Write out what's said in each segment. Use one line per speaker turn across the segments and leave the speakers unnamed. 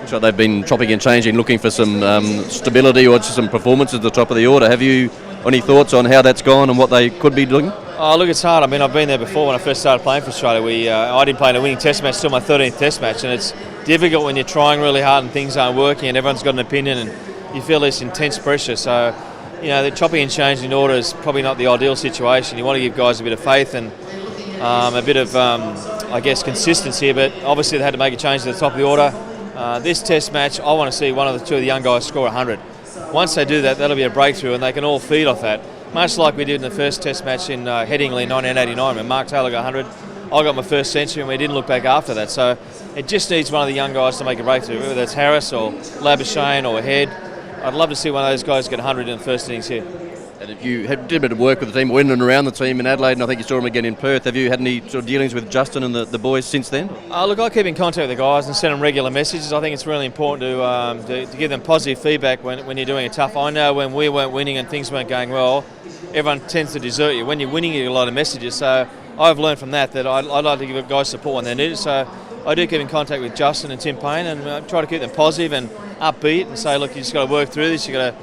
So they've been chopping and changing, looking for some stability or just some performance at the top of the order. Have you any thoughts on how that's gone and what they could be doing?
Oh, look, it's hard. I mean, I've been there before when I first started playing for Australia. I didn't play in a winning test match till my 13th test match, and it's difficult when you're trying really hard and things aren't working and everyone's got an opinion and you feel this intense pressure. So, the chopping and changing order is probably not the ideal situation. You want to give guys a bit of faith and a bit of, consistency, but obviously they had to make a change to the top of the order. This test match, I want to see one of the two of the young guys score 100. Once they do that, that'll be a breakthrough and they can all feed off that. Much like we did in the first test match in Headingley in 1989 when Mark Taylor got 100. I got my first century and we didn't look back after that. So it just needs one of the young guys to make a breakthrough, whether it's Harris or Labuschagne or Head. I'd love to see one of those guys get 100 in the first innings here.
And if you did a bit of work with the team, in and around the team in Adelaide, and I think you saw them again in Perth, have you had any sort of dealings with Justin and the boys since then?
Look, I keep in contact with the guys and send them regular messages. I think it's really important to give them positive feedback when you're doing it tough. I know when we weren't winning and things weren't going well, everyone tends to desert you. When you're winning, you get a lot of messages. So I've learned from that I'd like to give guys support when they need it. So I do keep in contact with Justin and Tim Paine and try to keep them positive and upbeat and say, look, you just got to work through this. You got to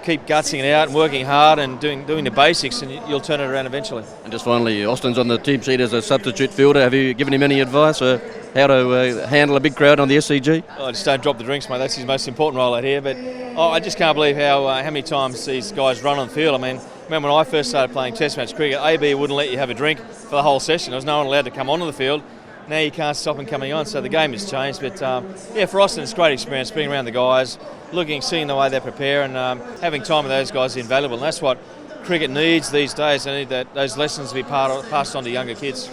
keep gutsing it out and working hard and doing the basics, and you'll turn it around eventually.
And just finally, Austin's on the team sheet as a substitute fielder. Have you given him any advice or how to handle a big crowd on the SCG?
Just don't drop the drinks, mate. That's his most important role out here. But I just can't believe how many times these guys run on the field. I mean, remember when I first started playing Test match cricket, AB wouldn't let you have a drink for the whole session. There was no one allowed to come onto the field. Now you can't stop them coming on, so the game has changed. But for Austin, it's a great experience being around the guys, seeing the way they prepare, and having time with those guys is invaluable. And that's what cricket needs these days. They need those lessons to be passed on to younger kids.